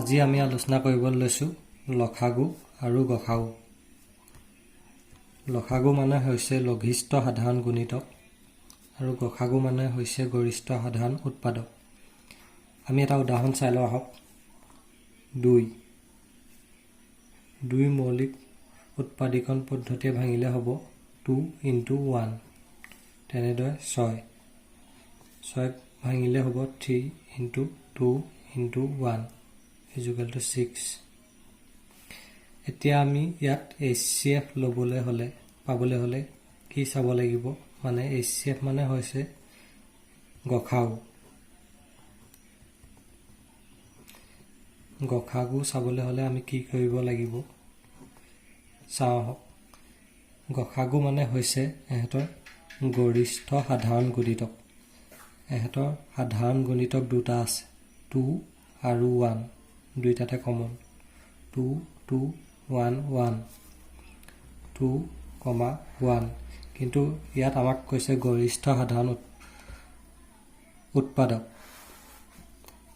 আজি আমি আলোচনা কৰিবলৈ লৈছোঁ লসাগু আৰু গসাগু। লসাগু মানে হৈছে লঘিষ্ঠ সাধাৰণ গুণিতক আৰু গসাগু মানে হৈছে গৰিষ্ঠ সাধাৰণ উৎপাদক। আমি এটা উদাহৰণ চাই লওঁ আহক। 2 মৌলিক উৎপাদিকৰণ পদ্ধতিয়ে ভাঙিলে হ'ব 2 × 1। তেনেদৰে 6 ভাঙিলে হ'ব 3 × 2 × 1 = 6। এতিয়া আমি ইয়াত HCF পাবলৈ হ'লে কি চাব লাগিব, মানে HCF মানে হৈছে গসাগু। গসাগু চাবলৈ হ'লে আমি কি কৰিব লাগিব চাওঁ আহক। গসাগু মানে হৈছে এহঁতৰ গৰিষ্ঠ সাধাৰণ গুণিতক। এহঁতৰ সাধাৰণ গুণিতক দুটা আছে, 2 আৰু 1, দুইটাতে কমন। 2, 2, 1, 1, 2, 1, কিন্তু ইয়াত আমাক কৈছে গৰিষ্ঠ সাধাৰণ উৎপাদক।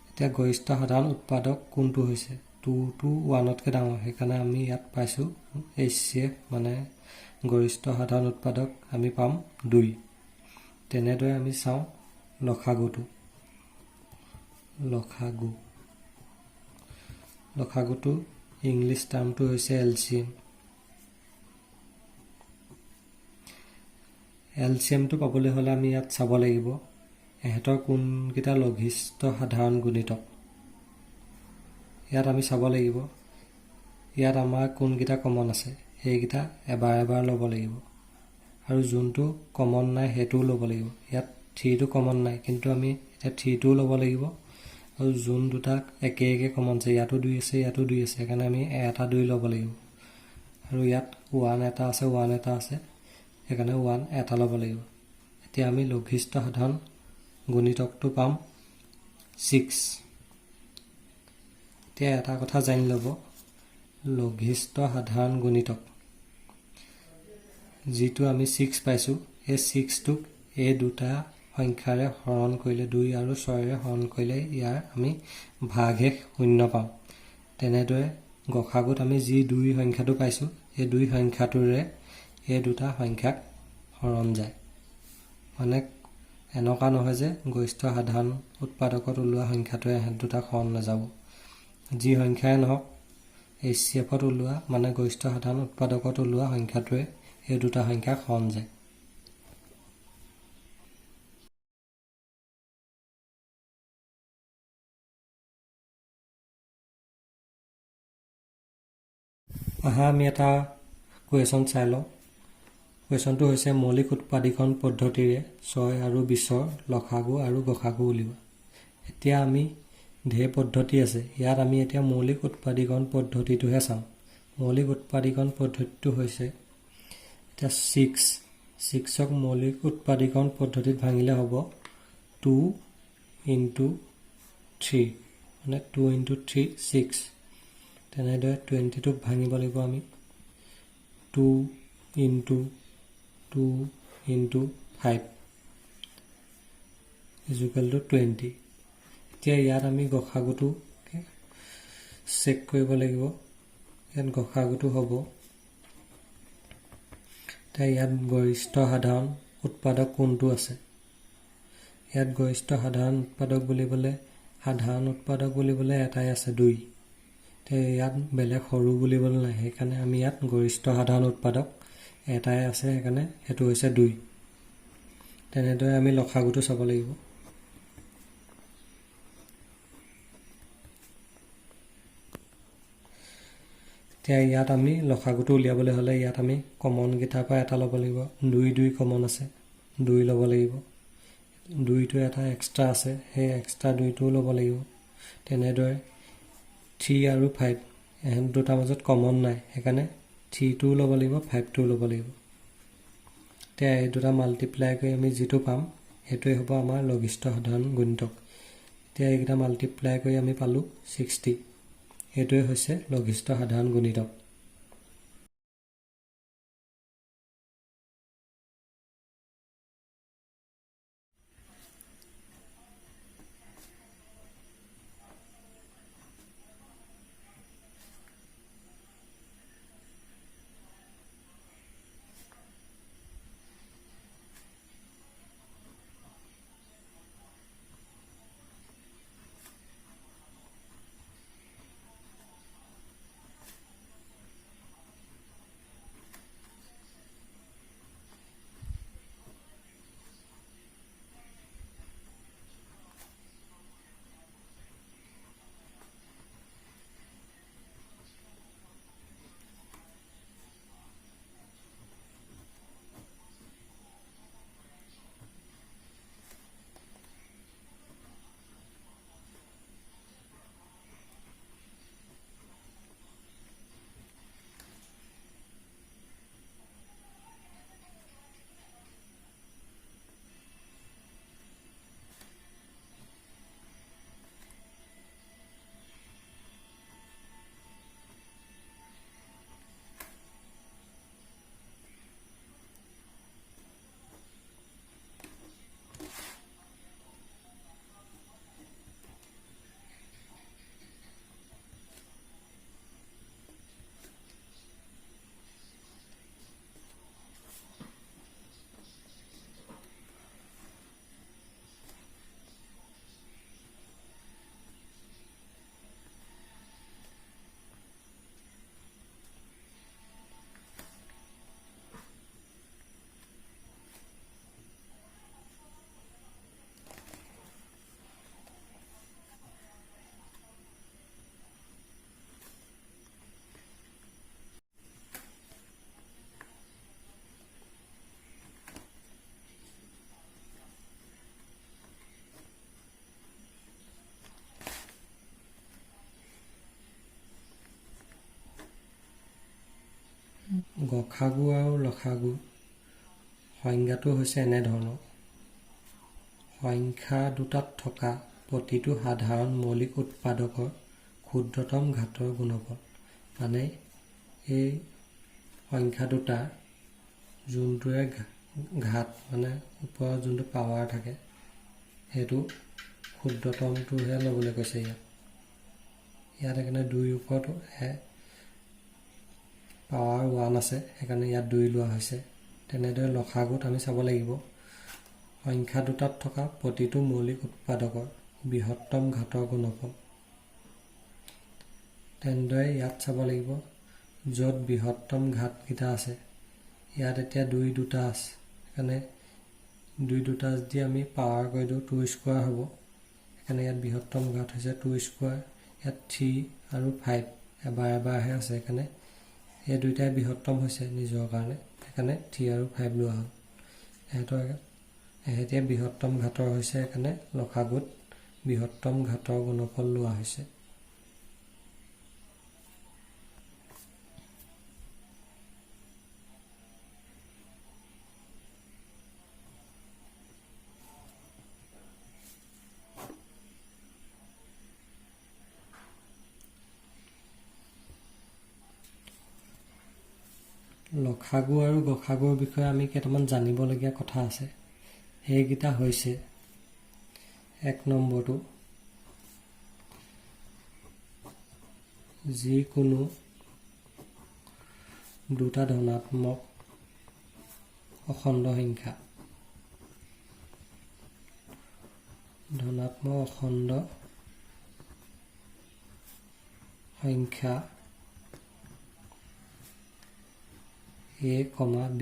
এতিয়া গৰিষ্ঠ সাধাৰণ উৎপাদক কোনটো হৈছে? 2 টো 1তকৈ ডাঙৰ, সেইকাৰণে আমি ইয়াত পাইছোঁ HCF মানে গৰিষ্ঠ সাধাৰণ উৎপাদক আমি পাম 2। তেনেদৰে আমি চাওঁ লসাগুটো। লসাগুটো ইংলিছ টাৰ্মটো হৈছে LCM। LCMটো পাবলৈ হ'লে আমি ইয়াত চাব লাগিব এহঁতৰ কোনকেইটা লঘিষ্ঠ সাধাৰণ গুণিতক। ইয়াত আমি চাব লাগিব ইয়াত আমাৰ কোনকেইটা কমন আছে, সেইকেইটা এবাৰ ল'ব লাগিব, আৰু যোনটো কমন নাই সেইটোও ল'ব লাগিব। ইয়াত 3টো কমন নাই, কিন্তু আমি এতিয়া 3টোও ল'ব লাগিব, আৰু যোন দুটা একে কমন আছে, ইয়াতো 2 আছে, ইয়াতো 2 আছে, সেইকাৰণে আমি এটা 2 ল'ব লাগিব। আৰু ইয়াত 1 এটা আছে, 1 এটা আছে, সেইকাৰণে 1 এটা ল'ব লাগিব। এতিয়া আমি লঘিষ্ঠ সাধাৰণ গুণিতকটো পাম 6। এতিয়া এটা কথা জানি ল'ব, লঘিষ্ঠ সাধাৰণ গুণিতক যিটো আমি 6 পাইছোঁ, এই 6টোক এই দুটা সংখ্যাৰে হৰণ কৰিলে, 2 আৰু 6ৰে হৰণ কৰিলে ইয়াৰ আমি ভাগশেষ 0 পাম। তেনেদৰে গসাগুত আমি যি 2 সংখ্যাটো পাইছোঁ, এই 2 সংখ্যাটোৰে এই দুটা সংখ্যাক হৰণ যায়। মানে এনেকুৱা নহয় যে গৰিষ্ঠ সাধাৰণ উৎপাদকত ওলোৱা সংখ্যাটোৱে এহেঁত দুটাক হৰণ নাযাব। যি সংখ্যাই নহওক HCFত ওলোৱা মানে গৰিষ্ঠ সাধাৰণ উৎপাদকত ওলোৱা সংখ্যাটোৱে এই দুটা সংখ্যাক হৰণ যায়। আমি এটা কুৱেশ্যন চাই লওঁ। কুৱেশ্যনটো হৈছে মৌলিক উৎপাদিকৰণ পদ্ধতিৰে 6 আৰু 20ৰ লসাগু আৰু গসাগু উলিওৱা। এতিয়া আমি ঢেৰ পদ্ধতি আছে, ইয়াত আমি এতিয়া মৌলিক উৎপাদিকৰণ পদ্ধতিটোহে চাম। মৌলিক উৎপাদিকৰণ পদ্ধতিটো হৈছে এতিয়া 6ক মৌলিক উৎপাদিকৰণ পদ্ধতিত ভাঙিলে হ'ব 2 × 3, মানে 2 × 3 6। তেনেদৰে 20টোক ভাঙিব লাগিব আমি 2 × 2 × 5 = 20। এতিয়া ইয়াত আমি গসাগুটো চেক কৰিব লাগিব। ইয়াত গসাগুটো হ'ব, এতিয়া ইয়াত গৰিষ্ঠ সাধাৰণ উৎপাদক কোনটো আছে? ইয়াত গৰিষ্ঠ সাধাৰণ উৎপাদক বুলিবলৈ এটাই আছে, 2। এতিয়া ইয়াত বেলেগ সৰু বুলিবলৈ নাই, সেইকাৰণে আমি ইয়াত গৰিষ্ঠ সাধাৰণ উৎপাদক এটাই আছে, সেইকাৰণে সেইটো হৈছে 2। তেনেদৰে আমি লসাগুটো চাব লাগিব। এতিয়া ইয়াত আমি লসাগুটো উলিয়াবলৈ হ'লে ইয়াত আমি কমনকেইটাৰ পৰা এটা ল'ব লাগিব। 2 কমন আছে, 2 ল'ব লাগিব। 2টো এটা এক্সট্ৰা আছে, সেই এক্সট্ৰা 2টোও ল'ব লাগিব। তেনেদৰে 3 আৰু 5 এহেঁত দুটাৰ মাজত কমন নাই, সেইকাৰণে 3টোও ল'ব লাগিব, 5টোও ল'ব লাগিব। এতিয়া এই দুটা মাল্টিপ্লাই কৰি আমি যিটো পাম সেইটোৱে হ'ব আমাৰ লঘিষ্ঠ সাধাৰণ গুণিতক। এতিয়া এইকেইটা মাল্টিপ্লাই কৰি আমি পালোঁ 60। এইটোৱে হৈছে লঘিষ্ঠ সাধাৰণ গুণিতক। গসাগু আৰু লসাগু সংজ্ঞাটো হৈছে এনেধৰণৰ: সংখ্যা দুটাত থকা প্ৰতিটো সাধাৰণ মৌলিক উৎপাদকৰ ক্ষুদ্ৰতম ঘাতৰ গুণফল। মানে এই সংখ্যা দুটাৰ যোনটোৱে ঘাত মানে ওপৰত যোনটো পাৱাৰ থাকে সেইটো ক্ষুদ্ৰতমটোহে ল'বলৈ কৈছে ইয়াত সেইকাৰণে 2ৰ ওপৰত পাৱাৰ 1 আছে, সেইকাৰণে ইয়াত 2 লোৱা হৈছে। তেনেদৰে লসাগুত আমি চাব লাগিব সংখ্যা দুটাত থকা প্ৰতিটো মৌলিক উৎপাদকৰ বৃহত্তম ঘাতৰ গুণফল। তেনেদৰে ইয়াত চাব লাগিব য'ত বৃহত্তম ঘাতকেইটা আছে ইয়াত এতিয়া 2 দুটা আছে, সেইকাৰণে 2 দুটা যদি আমি পাৱাৰ কৰি দিওঁ 2 স্কোৱাৰ হ'ব। সেইকাৰণে ইয়াত বৃহত্তম ঘাত হৈছে 2 স্কোৱাৰ। ইয়াত 3 আৰু 5 এবাৰহে আছে, সেইকাৰণে এই দুইটাই বৃহত্তম হৈছে নিজৰ কাৰণে, সেইকাৰণে 3 আৰু 5 লোৱা হ'ল। এহেঁতিয়া বৃহত্তম ঘাতৰ হৈছে, সেইকাৰণে লসাগুত বৃহত্তম ঘাতৰ গুণফল লোৱা হৈছে। লসাগু আৰু গসাগুৰ বিষয়ে আমি কেইটামান জানিবলগীয়া কথা আছে। সেইকেইটা হৈছে: 1 নম্বৰটো, যিকোনো দুটা ধনাত্মক অখণ্ড সংখ্যা A, B।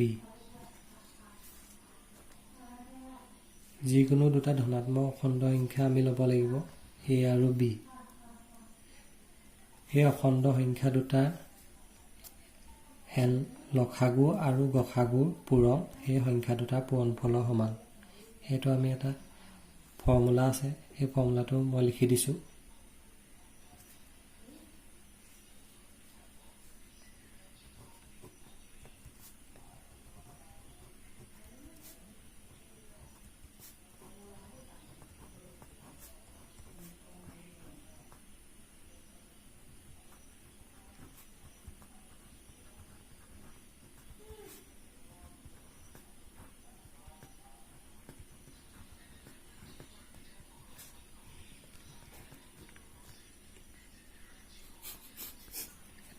যিকোনো দুটা ধনাত্মক অখণ্ড সংখ্যা আমি ল'ব লাগিব A আৰু B। এই অখণ্ড সংখ্যা দুটা লসাগু আৰু গসাগুৰ পূৰণ সেই সংখ্যা দুটাৰ পূৰণফলৰ সমান। সেইটো আমি এটা ফৰ্মুলা আছে, সেই ফৰ্মুলাটো মই লিখি দিছোঁ।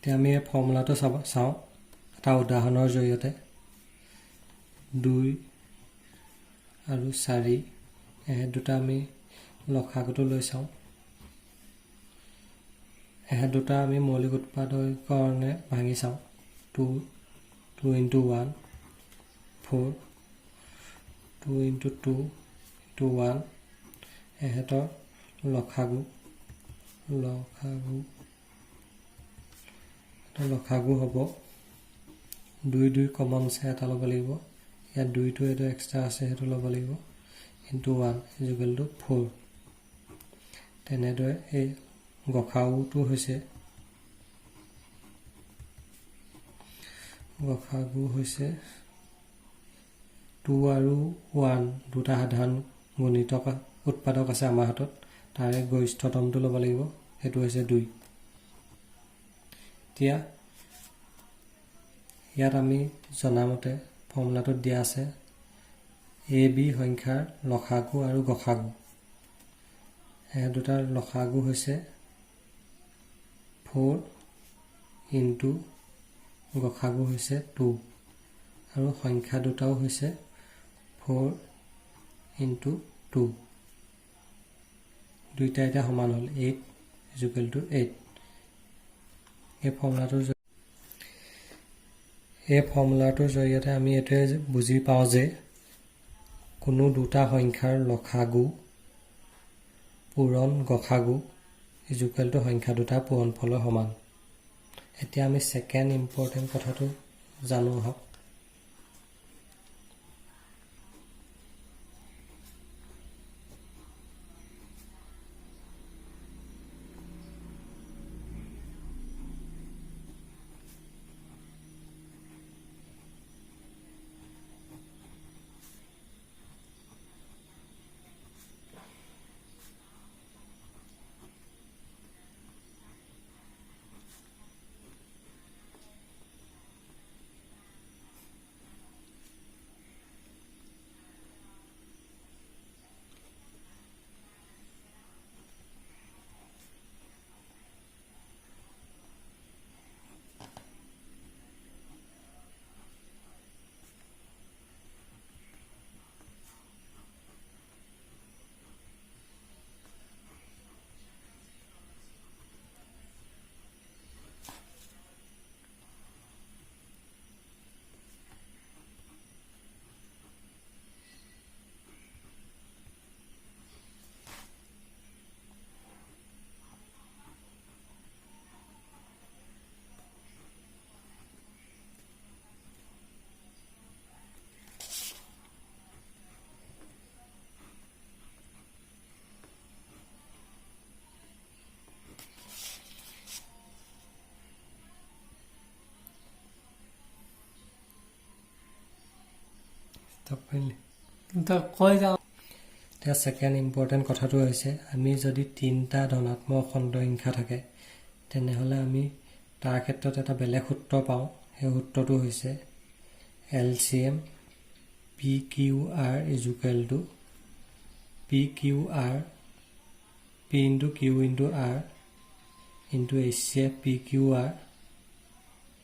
এতিয়া আমি এই ফৰ্মুলাটো চাওঁ এটা উদাহৰণৰ জৰিয়তে। 2 আৰু 4 এহেঁত দুটা আমি লসাগুটো লৈ চাওঁ। এহেঁত দুটা আমি মৌলিক উৎপাদকৰ কাৰণে ভাঙি চাওঁ। 2 × 1 4, 2 × 2 × 1 এহেঁতৰ লসাগু হ'ব 2 2 কমন আছে, এটা ল'ব লাগিব। ইয়াত 2টো এইটো এক্সট্ৰা আছে, সেইটো ল'ব লাগিব। × 1 = 4। তেনেদৰে এই গসাগুটো হৈছে 2 আৰু 1 দুটা সাধাৰণ গুণিতক উৎপাদক আছে আমাৰ হাতত, তাৰে গৰিষ্ঠতমটো ল'ব লাগিব, সেইটো হৈছে 2। এতিয়া ইয়াত আমি জনামতে ফৰ্মুলাটোত দিয়া আছে A, B সংখ্যাৰ লসাগু আৰু গসাগু। এই দুটাৰ লসাগু হৈছে 4 × গসাগু হৈছে 2 আৰু সংখ্যা দুটাও হৈছে 4 × 2। দুইটা এতিয়া সমান হ'ল 8 = 8। এই ফৰ্মুলাটোৰ জৰিয়তে আমি এইটোৱে বুজি পাওঁ যে কোনো দুটা সংখ্যাৰ লসাগু পূৰণ গসাগু = সংখ্যা দুটাৰ পূৰণফলৰ সমান। এতিয়া আমি ছেকেণ্ড ইম্পৰ্টেণ্ট কথাটো জানো আহক। কৈ যাওঁ। এতিয়া ছেকেণ্ড ইম্পৰ্টেণ্ট কথাটো হৈছে আমি যদি 3টা ধনাত্মক অখণ্ড সংখ্যা থাকে তেনেহ'লে আমি তাৰ ক্ষেত্ৰত এটা বেলেগ সূত্ৰ পাওঁ। সেই সূত্ৰটো হৈছে LCM PQR = PQR P into Q into R into HCF PQR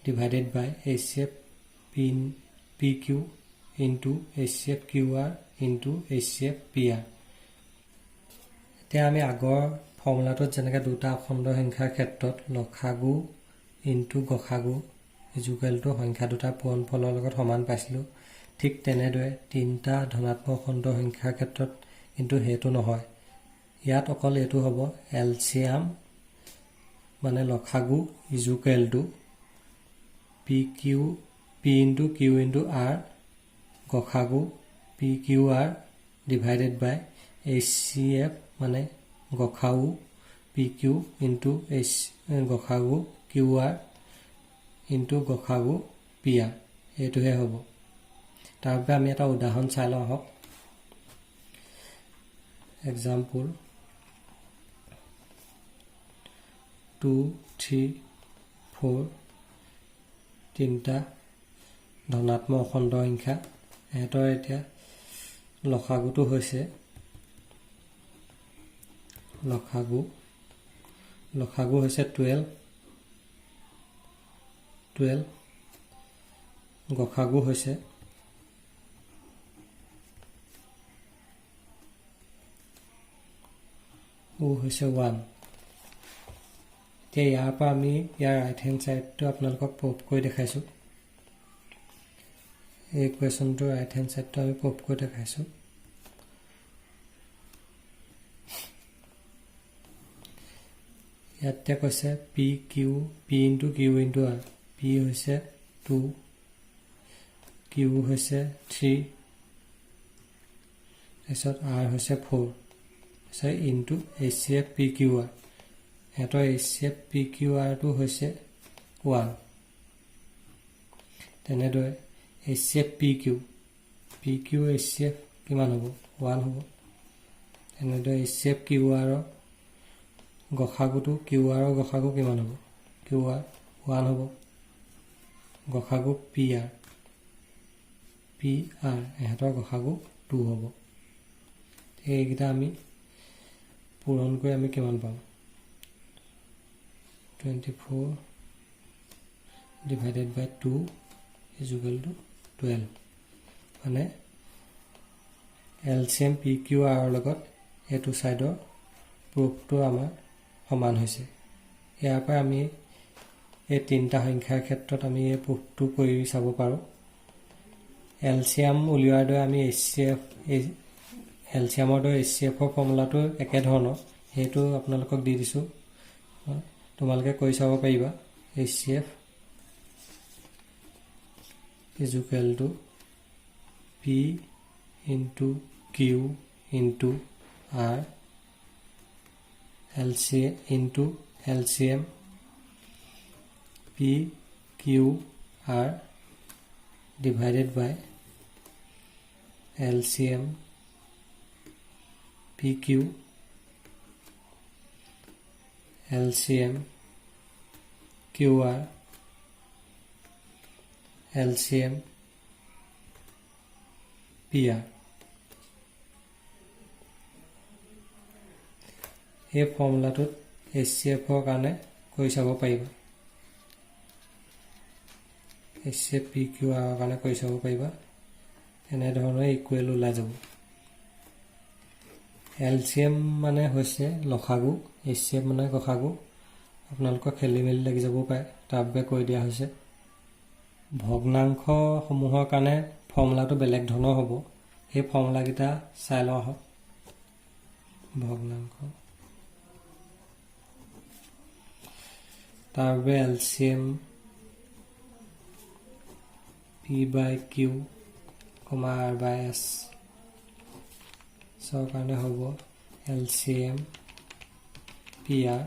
divided by HCF PQ into HCF QR into HCF PR। এতিয়া আমি আগৰ ফৰ্মুলাটোত যেনেকৈ দুটা অখণ্ড সংখ্যাৰ ক্ষেত্ৰত লসাগু ইনটু গসাগু ইজুকেলটো সংখ্যা দুটাৰ পূৰণফলৰ লগত সমান পাইছিলোঁ, ঠিক তেনেদৰে 3টা ধনাত্মক অখণ্ড সংখ্যাৰ ক্ষেত্ৰত কিন্তু সেইটো নহয়। ইয়াত অকল এইটো হ'ব LCM মানে লসাগু ইজুকেলটো P into Q into R গসাগু PQR divided by HCF মানে গসাগু PQ into গসাগু QR into গসাগু PR এইটোহে হ'ব। তাৰ বাবে আমি এটা উদাহৰণ চাই লওঁ আহক। এক্সাম্পল 2, 3, 4 3টা ধনাত্মক অখণ্ড সংখ্যা। এহঁতৰ এতিয়া লসাগুটো হৈছে লসাগু হৈছে 12 গসাগু হৈছে 1। এতিয়া ইয়াৰ পৰা আমি ইয়াৰ ৰাইট হেণ্ড ছাইডটো আপোনালোকক প্ৰুফ কৰি দেখাইছোঁ। এই কুৱেশ্যনটোৰ ৰাইট হেণ্ড ছাইডটো আমি প্ৰুফ কৰি দেখাইছোঁ। ইয়াতে কৈছে P into Q into R। P হৈছে 2, Q হৈছে 3, তাৰপিছত R হৈছে 4, তাৰপিছত ইনটু HCF PQR। সিহঁতৰ HCF PQRটো হৈছে 1। তেনেদৰে HCF PQ HCF কিমান হ'ব? 1 হ'ব। তেনেদৰে HCF QR গসাগুটো QR গসাগু কিমান হ'ব? QR 1 হ'ব। গসাগু PR এহঁতৰ গসাগু 2 হ'ব। এইকেইটা আমি পূৰণ কৰি আমি কিমান পাম? 24 divided by 2 is equal to 12। মানে LCM PQR লগত এইটো ছাইডৰ প্ৰুফটো আমাৰ সমান হৈছে। ইয়াৰ পৰা আমি এই 3টা সংখ্যাৰ ক্ষেত্ৰত আমি এই প্ৰুফটো কৰি চাব পাৰোঁ। LCM উলিওৱাৰ দৰে আমি LCMৰ দৰে HCFৰ ফৰ্মুলাটো একেধৰণৰ, সেইটো আপোনালোকক দি দিছোঁ, তোমালোকে কৰি চাব পাৰিবা। HCF = P into Q into R into LCM PQR divided by LCM PQ LCM QR LCM PR। এই ফৰ্মুলাটোত HCFৰ কাৰণে কৰি চাব পাৰিবা, HCF PQR কাৰণে কৰি চাব পাৰিবা। এনেধৰণৰ ইকুৱেল ওলাই যাব। LCM মানে হৈছে লসাগু, HCF মানে গসাগু। আপোনালোকৰ খেলি মেলি লাগি যাব পাৰে, তাৰ বাবে কৈ দিয়া হৈছে। ভগ্নাংশসমূহৰ কাৰণে ফৰ্মুলাটো বেলেগ ধৰণৰ হ'ব। সেই ফৰ্মুলাকেইটা চাই লওঁ আহক। ভগ্নাংশ তাৰ বাবে LCM P/Q, R/S কাৰণে হ'ব LCM PR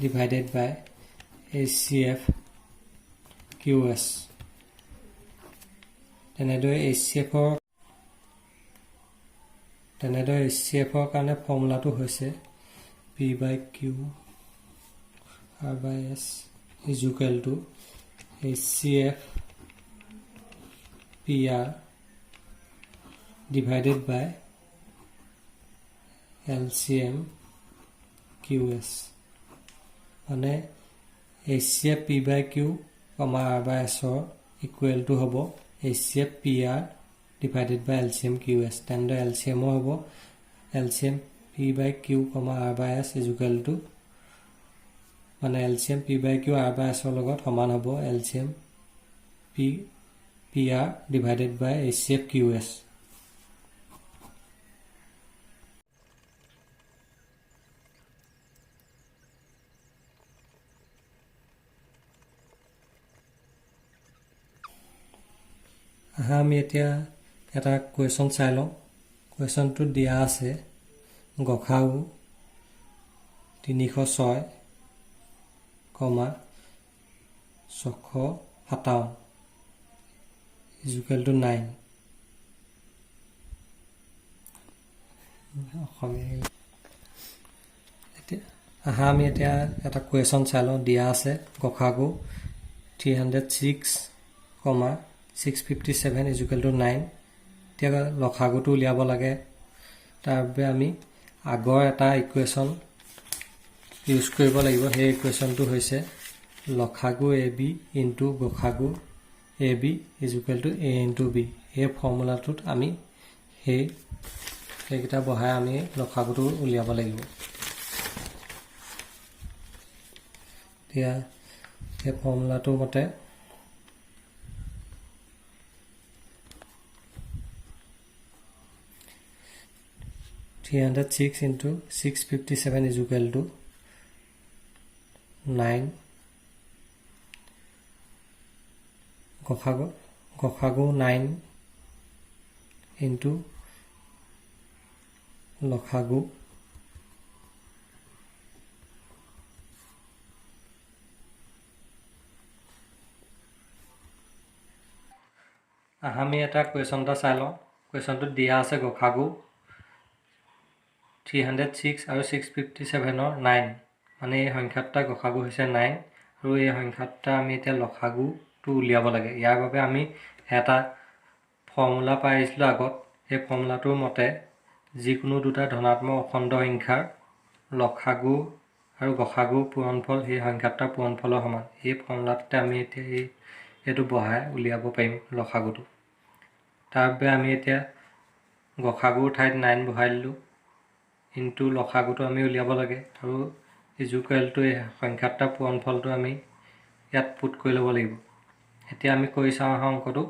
divided by HCF QS তেনেদৰে HCF-ৰ কাৰণে ফৰ্মুলাটো হৈছে P/Q R/S is equal to HCF PR divided by LCM QS মানে HCF P/Q, R/S equal to হ'ব HCF PR divided by LCM QS তেন্তে LCM হ'ব LCM P/Q, R/S is equal to মানে LCM P/Q R/S লগত সমান হ'ব LCM PR divided by HCF QS আমি এতিয়া এটা কুৱেশ্যন চাই লওঁ কুৱেশ্যনটো দিয়া আছে গসাগু 306, 657 is equal to 9 আমি এতিয়া এটা কুৱেশ্যন চাই লওঁ দিয়া আছে গসাগু 306, 657 is equal to 9 এতিয়া লসাগুটো উলিয়াব লাগে তাৰ বাবে আমি আগৰ এটা ইকুৱেশ্যন ইউজ কৰিব লাগিব সেই ইকুৱেশ্যনটো হৈছে লসাগু AB ইনটু গসাগু AB is equal to A into B এই ফৰ্মুলাটোত আমি সেইকেইটা বহাই আমি লসাগুটো উলিয়াব লাগিব এতিয়া এই ফৰ্মুলাটোৰ মতে 306 into 657 is equal to 9 গসাগু 9 into লসাগু আমি এটা কুৱেশ্যন এটা চাই লওঁ কুৱেশ্যনটোত দিয়া আছে গসাগু 306 আৰু 657ৰ 9 মানে এই সংখ্যাটা গসাগু হৈছে 9 আৰু এই সংখ্যাটা আমি এতিয়া লসাগুটো উলিয়াব লাগে ইয়াৰ বাবে আমি এটা ফৰ্মুলা পাইছিলোঁ আগত এই ফৰ্মুলাটোৰ মতে যিকোনো দুটা ধনাত্মক অখণ্ড সংখ্যাৰ লসাগু আৰু গসাগুৰ পূৰণফল সেই সংখ্যাটাৰ পূৰণফলৰ সমান এই ফৰ্মুলাটোতে আমি এতিয়া এইটো বহাই উলিয়াব পাৰিম লসাগুটো তাৰ বাবে আমি এতিয়া গসাগুৰ ঠাইত 9 বহাই দিলোঁ ইনটু লসাগুটো আমি উলিয়াব লাগে আৰু ইকুৱেলটো এই সংখ্যাটাৰ পূৰণফলটো আমি ইয়াত পুট কৰি ল'ব লাগিব এতিয়া আমি কৰি চাওঁ অংকটো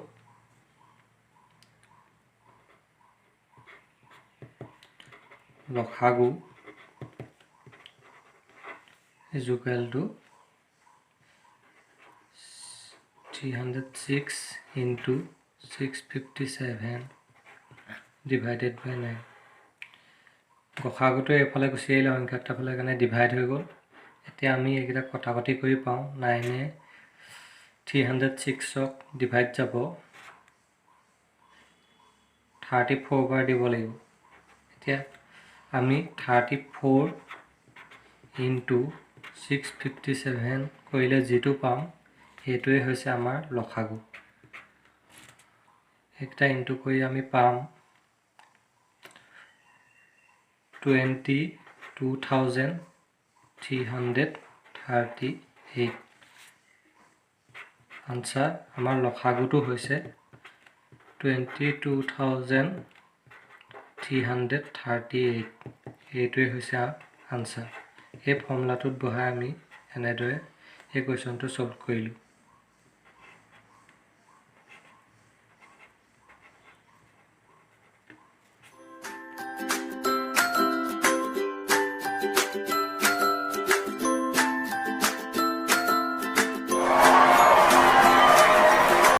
লসাগু ইকুৱেলটো 306 into 657 divided by 9 গসাগুটো এইফালে গুচি আহিলে সংখ্যাটাৰ ফালে কাৰণে ডিভাইড হৈ গ'ল এতিয়া আমি এইকেইটা কটাকটি কৰি পাওঁ 9 306ক ডিভাইড যাব 34 বাৰ দিব লাগিব এতিয়া আমি 34 into 657 কৰিলে যিটো পাম সেইটোৱে হৈছে আমাৰ লসাগু একটা ইনটু কৰি আমি পাম 22,338 আনসাৰ আমাৰ লসাগুটো হৈছে 22,338 এইটোৱে হৈছে আনসাৰ এই ফৰ্মুলাটোত বহাই আমি এনেদৰে এই কুৱেশ্যনটো সলভ কৰিলোঁ